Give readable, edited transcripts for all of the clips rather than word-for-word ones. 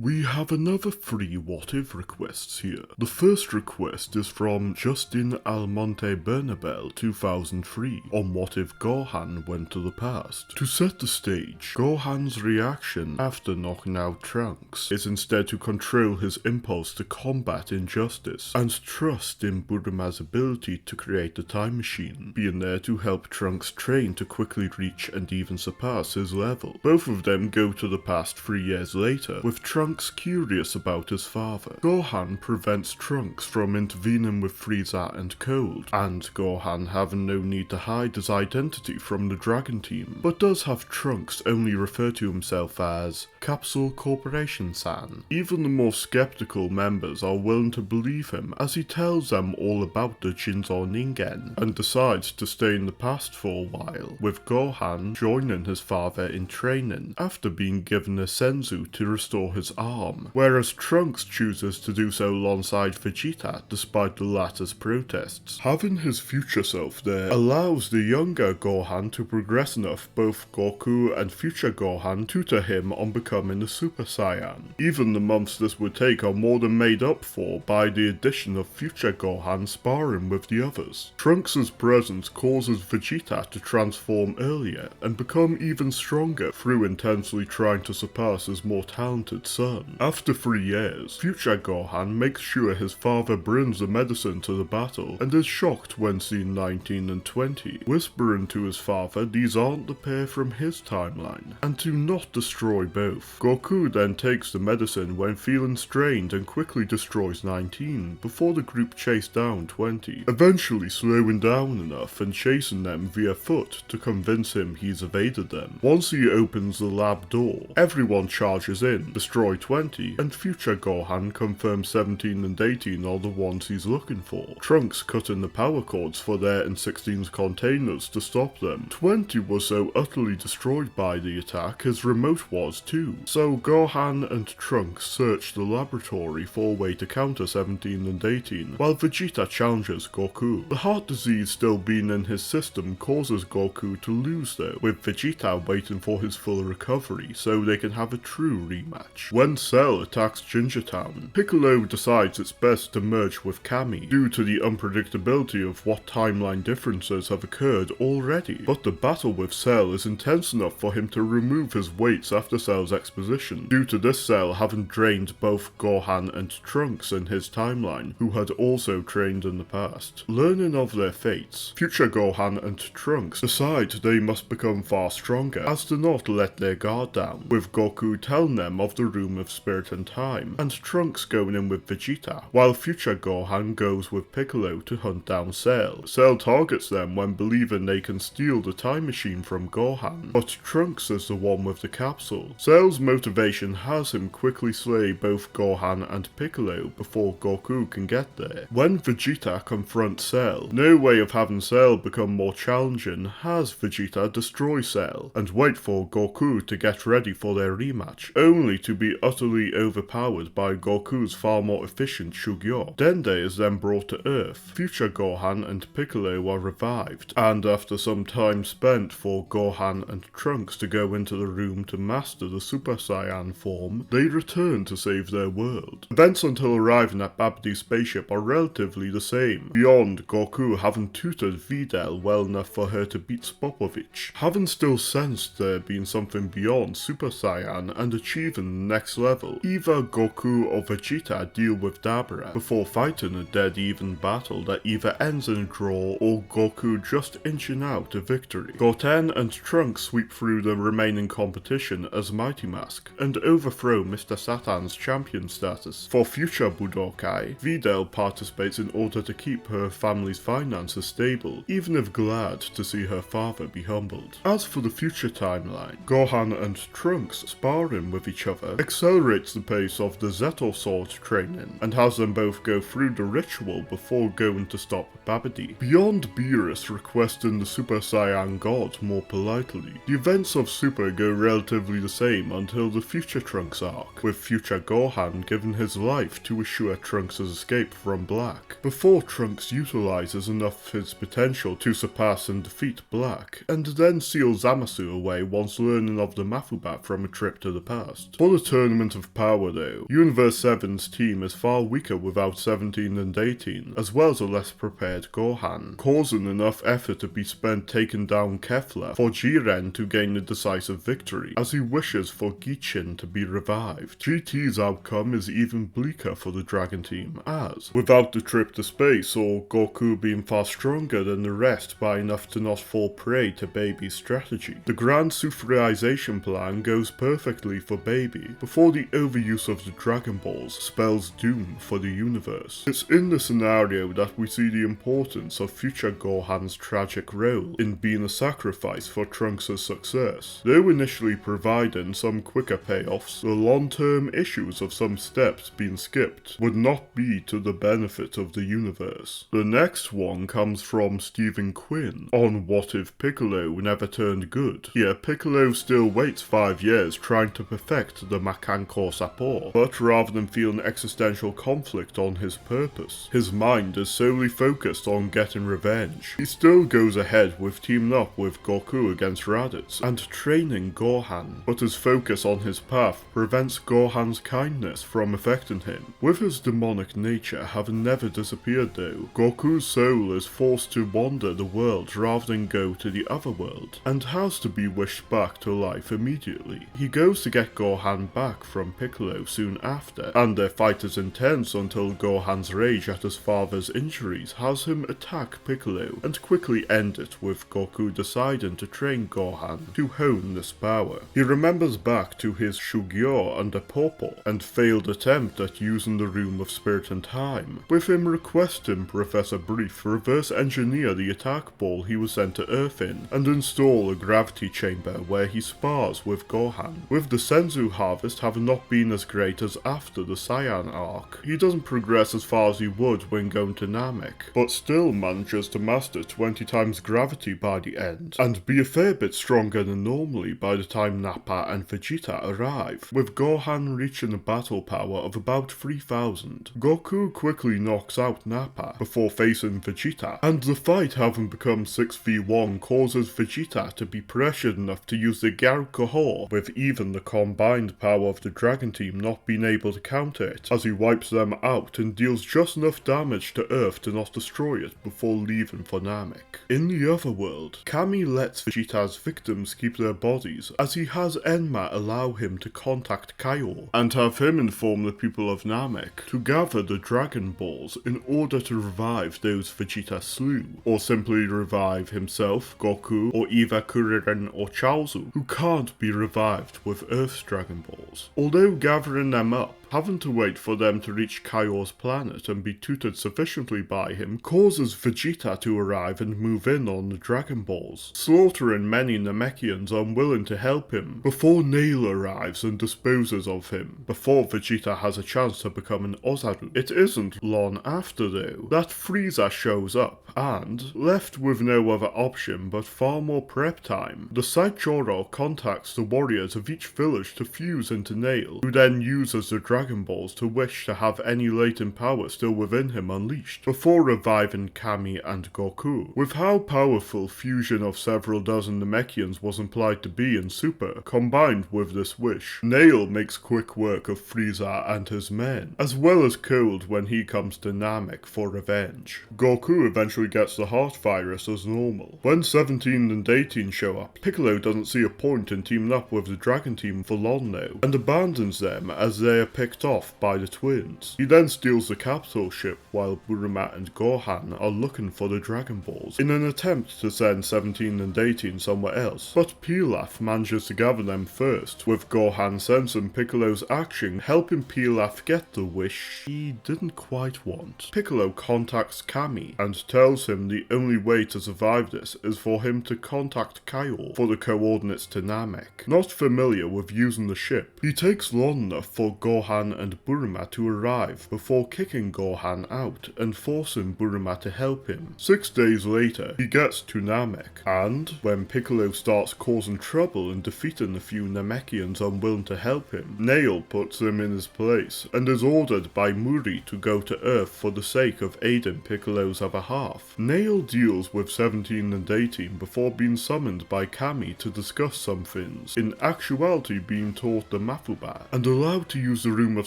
We have another 3 What If requests here. The first request is from Justin Almonte Bernabel 2003 on What If Gohan went to the past. To set the stage, Gohan's reaction after knocking out Trunks is instead to control his impulse to combat injustice and trust in Bulma's ability to create a time machine, being there to help Trunks train to quickly reach and even surpass his level. Both of them go to the past 3 years later, with Trunks curious about his father. Gohan prevents Trunks from intervening with Frieza and Cold, and Gohan having no need to hide his identity from the Dragon Team, but does have Trunks only refer to himself as Capsule Corporation-san. Even the more skeptical members are willing to believe him as he tells them all about the Shinzo Ningen, and decides to stay in the past for a while, with Gohan joining his father in training after being given a senzu to restore his arm, whereas Trunks chooses to do so alongside Vegeta despite the latter's protests. Having his future self there allows the younger Gohan to progress enough both Goku and future Gohan tutor him on becoming a Super Saiyan. Even the months this would take are more than made up for by the addition of future Gohan sparring with the others. Trunks' presence causes Vegeta to transform earlier and become even stronger through intensely trying to surpass his more talented son. After 3 years, future Gohan makes sure his father brings the medicine to the battle and is shocked when seeing 19 and 20, whispering to his father these aren't the pair from his timeline, and to not destroy both. Goku then takes the medicine when feeling strained and quickly destroys 19 before the group chase down 20, eventually slowing down enough and chasing them via foot to convince him he's evaded them. Once he opens the lab door, everyone charges in, destroy 20, and future Gohan confirms 17 and 18 are the ones he's looking for. Trunks cutting the power cords for their and 16's containers to stop them. 20 was so utterly destroyed by the attack his remote was too, so Gohan and Trunks search the laboratory for a way to counter 17 and 18, while Vegeta challenges Goku. The heart disease still being in his system causes Goku to lose though, with Vegeta waiting for his full recovery so they can have a true rematch. When Cell attacks Gingertown, Piccolo decides it's best to merge with Kami due to the unpredictability of what timeline differences have occurred already, but the battle with Cell is intense enough for him to remove his weights after Cell's exposition, due to this Cell having drained both Gohan and Trunks in his timeline, who had also trained in the past. Learning of their fates, future Gohan and Trunks decide they must become far stronger as to not let their guard down, with Goku telling them of the Room of Spirit and Time, and Trunks going in with Vegeta, while future Gohan goes with Piccolo to hunt down Cell. Cell targets them when believing they can steal the time machine from Gohan, but Trunks is the one with the capsule. Cell's motivation has him quickly slay both Gohan and Piccolo before Goku can get there. When Vegeta confronts Cell, no way of having Cell become more challenging has Vegeta destroy Cell, and wait for Goku to get ready for their rematch, only to be utterly overpowered by Goku's far more efficient Shugyo. Dende is then brought to Earth, future Gohan and Piccolo are revived, and after some time spent for Gohan and Trunks to go into the room to master the Super Saiyan form, they return to save their world. Events until arriving at Babdi's spaceship are relatively the same, beyond Goku having tutored Videl well enough for her to beat Spopovich, having still sensed there being something beyond Super Saiyan and achieving the next level. Either Goku or Vegeta deal with Dabura before fighting a dead even battle that either ends in a draw or Goku just inching out a victory. Goten and Trunks sweep through the remaining competition as Mighty Mask and overthrow Mr. Satan's champion status. For future Budokai, Videl participates in order to keep her family's finances stable, even if glad to see her father be humbled. As for the future timeline, Gohan and Trunks sparring with each other accelerates the pace of the Zetor Sword training, and has them both go through the ritual before going to stop Babidi. Beyond Beerus requesting the Super Saiyan God more politely, the events of Super go relatively the same until the Future Trunks arc, with future Gohan giving his life to assure Trunks' escape from Black, before Trunks utilizes enough of his potential to surpass and defeat Black, and then seal Zamasu away once learning of the Mafubat from a trip to the past. For the turn tournament of power though, Universe 7's team is far weaker without 17 and 18, as well as a less prepared Gohan, causing enough effort to be spent taking down Kefla for Jiren to gain a decisive victory, as he wishes for Gichin to be revived. GT's outcome is even bleaker for the Dragon team, as, without the trip to space or Goku being far stronger than the rest by enough to not fall prey to Baby's strategy, the Grand Superization plan goes perfectly for Baby, before the overuse of the Dragon Balls spells doom for the universe. It's in this scenario that we see the importance of Future Gohan's tragic role in being a sacrifice for Trunks' success. Though initially providing some quicker payoffs, the long-term issues of some steps being skipped would not be to the benefit of the universe. The next one comes from Stephen Quinn on What If Piccolo Never Turned Good. Here, Piccolo still waits 5 years trying to perfect the Makanko Sapor, but rather than feel an existential conflict on his purpose, his mind is solely focused on getting revenge. He still goes ahead with teaming up with Goku against Raditz and training Gohan, but his focus on his path prevents Gohan's kindness from affecting him. With his demonic nature having never disappeared though, Goku's soul is forced to wander the world rather than go to the other world, and has to be wished back to life immediately. He goes to get Gohan back from Piccolo soon after, and their fight is intense until Gohan's rage at his father's injuries has him attack Piccolo and quickly end it with Goku deciding to train Gohan to hone this power. He remembers back to his Shugyo under Popo and failed attempt at using the Room of Spirit and Time, with him requesting Professor Brief reverse engineer the attack ball he was sent to Earth in and install a gravity chamber where he spars with Gohan. With the Senzu harvest having not been as great as after the Saiyan arc, he doesn't progress as far as he would when going to Namek, but still manages to master 20 times gravity by the end, and be a fair bit stronger than normally by the time Nappa and Vegeta arrive, with Gohan reaching a battle power of about 3000. Goku quickly knocks out Nappa before facing Vegeta, and the fight having become 6v1 causes Vegeta to be pressured enough to use the Gyarukoho, with even the combined power of the Dragon team not being able to counter it, as he wipes them out and deals just enough damage to Earth to not destroy it before leaving for Namek. In the other world, Kami lets Vegeta's victims keep their bodies, as he has Enma allow him to contact Kaio, and have him inform the people of Namek to gather the Dragon Balls in order to revive those Vegeta slew, or simply revive himself, Goku, or either Kuririn or Chaozu, who can't be revived with Earth's Dragon Balls. Although gathering them up, having to wait for them to reach Kaio's planet and be tutored sufficiently by him causes Vegeta to arrive and move in on the Dragon Balls, slaughtering many Namekians unwilling to help him, before Nail arrives and disposes of him, before Vegeta has a chance to become an Ozaru. It isn't long after though, that Frieza shows up, and, left with no other option but far more prep time, the Saichoro contacts the warriors of each village to fuse into Nail, who then uses the Dragon Balls to wish to have any latent power still within him unleashed, before reviving Kami and Goku. With how powerful fusion of several dozen Namekians was implied to be in Super, combined with this wish, Nail makes quick work of Frieza and his men, as well as Cold when he comes to Namek for revenge. Goku eventually gets the heart virus as normal. When 17 and 18 show up, Piccolo doesn't see a point in teaming up with the Dragon team for long now, and abandons them as they are picked off by the twins. He then steals the capital ship while Buruma and Gohan are looking for the Dragon Balls, in an attempt to send 17 and 18 somewhere else, but Pilaf manages to gather them first, with Gohan sensing Piccolo's action helping Pilaf get the wish he didn't quite want. Piccolo contacts Kami and tells him the only way to survive this is for him to contact Kaio for the coordinates to Namek. Not familiar with using the ship, he takes long enough for Gohan Gohan and Bulma to arrive before kicking Gohan out and forcing Bulma to help him. 6 days later, he gets to Namek, and when Piccolo starts causing trouble and defeating the few Namekians unwilling to help him, Nail puts him in his place and is ordered by Muri to go to Earth for the sake of aiding Piccolo's other half. Nail deals with 17 and 18 before being summoned by Kami to discuss some things, in actuality being taught the Mafuba, and allowed to use the Room of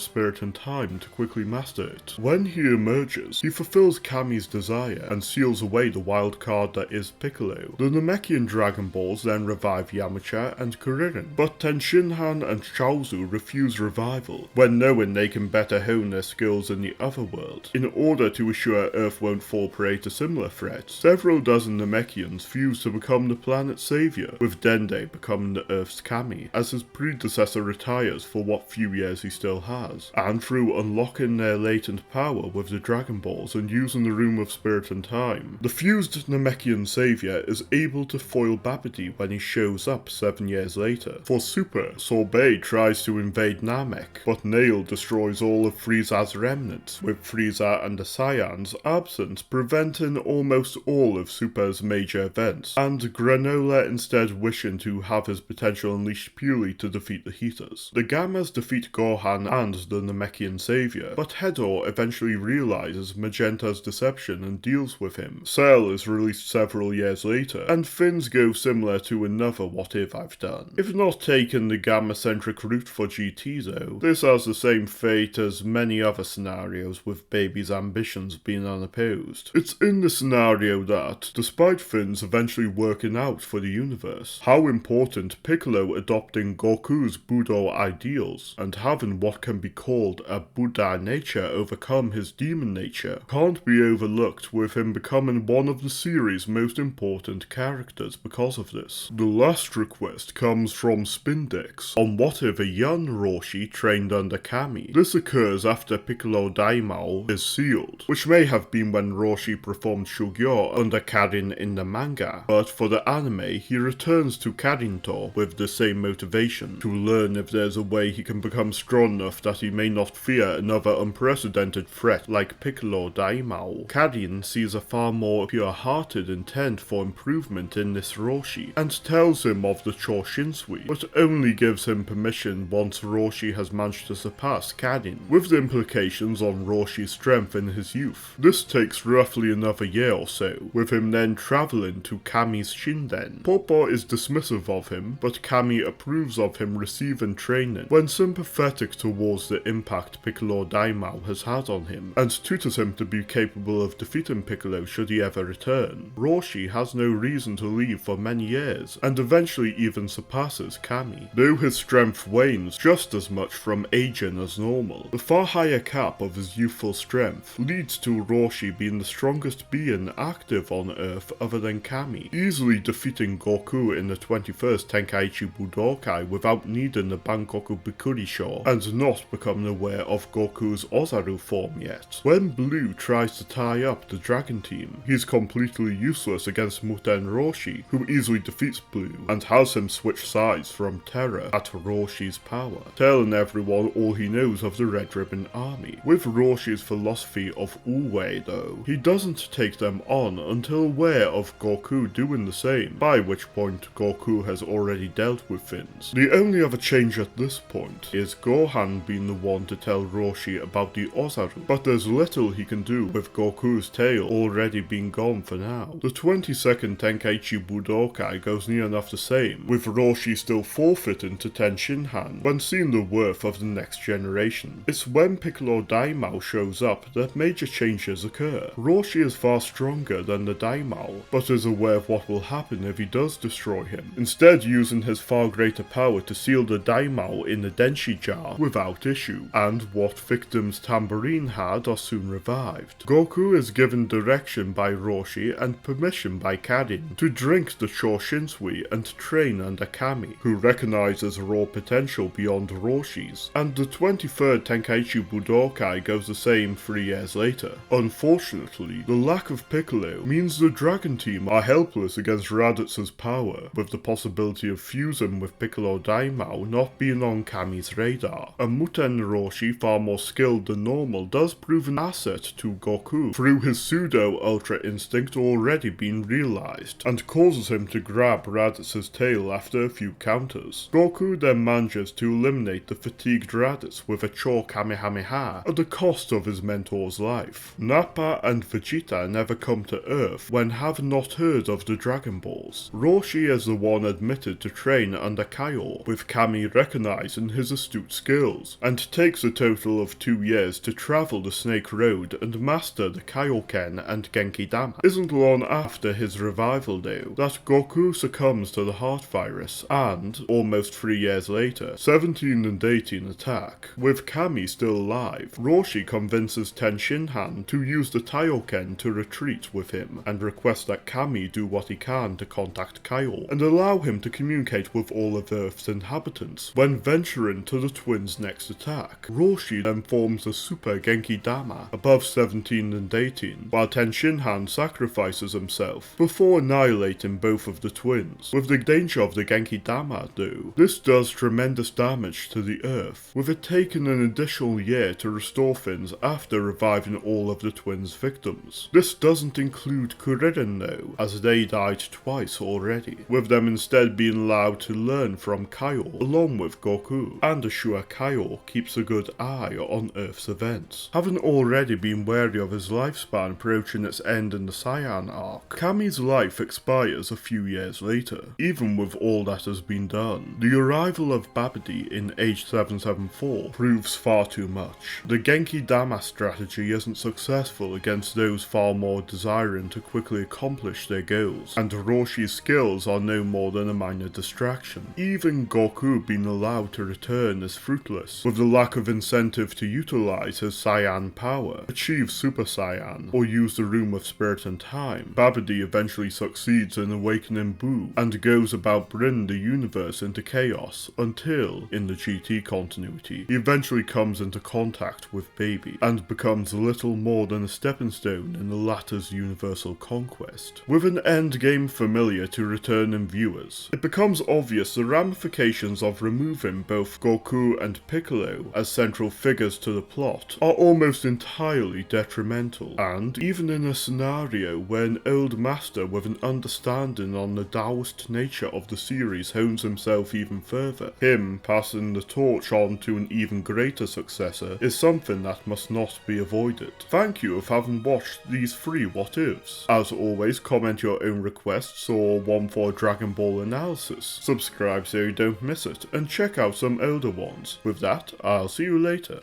Spirit and Time to quickly master it. When he emerges, he fulfills Kami's desire and seals away the wild card that is Piccolo. The Namekian Dragon Balls then revive Yamcha and Kuririn, but Tenshinhan and Chaozu refuse revival, when knowing they can better hone their skills in the other world. In order to assure Earth won't fall prey to similar threats, several dozen Namekians fuse to become the planet's savior, with Dende becoming the Earth's Kami, as his predecessor retires for what few years he still has, and through unlocking their latent power with the Dragon Balls and using the Room of Spirit and Time, the fused Namekian savior is able to foil Babidi when he shows up 7 years later. For Super, Sorbet tries to invade Namek, but Nail destroys all of Frieza's remnants, with Frieza and the Saiyans absent, preventing almost all of Super's major events, and Granola instead wishing to have his potential unleashed purely to defeat the Heaters. The Gammas defeat Gohan and the Namekian savior, but Hedor eventually realizes Magenta's deception and deals with him. Cell is released several years later, and things go similar to another What If I've done. If not taking the Gamma-centric route for GT though, this has the same fate as many other scenarios with Baby's ambitions being unopposed. It's in the scenario that, despite things eventually working out for the universe, how important Piccolo adopting Goku's Budo ideals and having what can be called a Buddha nature overcome his demon nature can't be overlooked, with him becoming one of the series' most important characters because of this. The last request comes from Spindex on what if a young Roshi trained under Kami. This occurs after Piccolo Daimao is sealed, which may have been when Roshi performed Shugyo under Karin in the manga, but for the anime he returns to Karinto with the same motivation, to learn if there's a way he can become strong enough that he may not fear another unprecedented threat like Piccolo Daimao. Karin sees a far more pure-hearted intent for improvement in this Roshi, and tells him of the Choshinsui, but only gives him permission once Roshi has managed to surpass Karin, with the implications on Roshi's strength in his youth. This takes roughly another year or so, with him then travelling to Kami's Shinden. Popo is dismissive of him, but Kami approves of him receiving training, when sympathetic towards the impact Piccolo Daimao has had on him, and tutors him to be capable of defeating Piccolo should he ever return. Roshi has no reason to leave for many years, and eventually even surpasses Kami, though his strength wanes just as much from aging as normal. The far higher cap of his youthful strength leads to Roshi being the strongest being active on Earth other than Kami, easily defeating Goku in the 21st Tenkaichi Budokai without needing the Bangoku Bikurisho, and not becoming aware of Goku's Ozaru form yet. When Blue tries to tie up the Dragon Team, he's completely useless against Muten Roshi, who easily defeats Blue, and has him switch sides from terror at Roshi's power, telling everyone all he knows of the Red Ribbon Army. With Roshi's philosophy of Uwe though, he doesn't take them on until aware of Goku doing the same, by which point Goku has already dealt with things. The only other change at this point is Gohan being the one to tell Roshi about the Ozaru, but there's little he can do with Goku's tail already being gone for now. The 22nd Tenkaichi Budokai goes near enough the same, with Roshi still forfeiting to Tenshinhan when seeing the worth of the next generation. It's when Piccolo Daimao shows up that major changes occur. Roshi is far stronger than the Daimao, but is aware of what will happen if he does destroy him, instead using his far greater power to seal the Daimao in the Denshi jar without issue, and what victims Tambourine had are soon revived. Goku is given direction by Roshi and permission by Karin to drink the Choshinsui and train under Kami, who recognizes raw potential beyond Roshi's, and the 23rd Tenkaichi Budokai goes the same 3 years later. Unfortunately, the lack of Piccolo means the Dragon Team are helpless against Raditz' power, with the possibility of fusing with Piccolo Daimao not being on Kami's radar. A Muten Roshi, far more skilled than normal, does prove an asset to Goku through his pseudo-ultra instinct already being realized, and causes him to grab Raditz' tail after a few counters. Goku then manages to eliminate the fatigued Raditz with a Cho Kamehameha at the cost of his mentor's life. Nappa and Vegeta never come to Earth when have not heard of the Dragon Balls. Roshi is the one admitted to train under Kaio, with Kami recognizing his astute skills, and takes a total of 2 years to travel the Snake Road and master the Kaioken and Genki Dama. Isn't long after his revival though that Goku succumbs to the heart virus and, almost 3 years later, 17 and 18 attack. With Kami still alive, Roshi convinces Ten Shinhan to use the Taioken to retreat with him, and requests that Kami do what he can to contact Kaio, and allow him to communicate with all of Earth's inhabitants. When venturing to the twins' next attack, Roshi then forms a Super Genki Dama above 17 and 18, while Ten Shinhan sacrifices himself before annihilating both of the twins. With the danger of the Genki Dama though, this does tremendous damage to the Earth, with it taking an additional year to restore things after reviving all of the twins' victims. This doesn't include Kuririn though, as they died twice already, with them instead being allowed to learn from Kaio along with Goku, and Ashura Kaio keeps a good eye on Earth's events. Having already been wary of his lifespan approaching its end in the Saiyan arc, Kami's life expires a few years later. Even with all that has been done, the arrival of Babidi in Age 774 proves far too much. The Genki Dama strategy isn't successful against those far more desiring to quickly accomplish their goals, and Roshi's skills are no more than a minor distraction. Even Goku being allowed to return is fruitless, with the lack of incentive to utilize his Saiyan power, achieve Super Saiyan, or use the Room of Spirit and Time. Babidi eventually succeeds in awakening Buu, and goes about bringing the universe into chaos until, in the GT continuity, he eventually comes into contact with Baby, and becomes little more than a stepping stone in the latter's universal conquest. With an endgame familiar to returning viewers, it becomes obvious the ramifications of removing both Goku and Piccolo as central figures to the plot are almost entirely detrimental, and even in a scenario where an old master with an understanding on the Taoist nature of the series hones himself even further, him passing the torch on to an even greater successor is something that must not be avoided. Thank you for having watched these 3 What Ifs. As always, comment your own requests or one for Dragon Ball analysis. Subscribe so you don't miss it, and check out some older ones. With that, I'll see you later.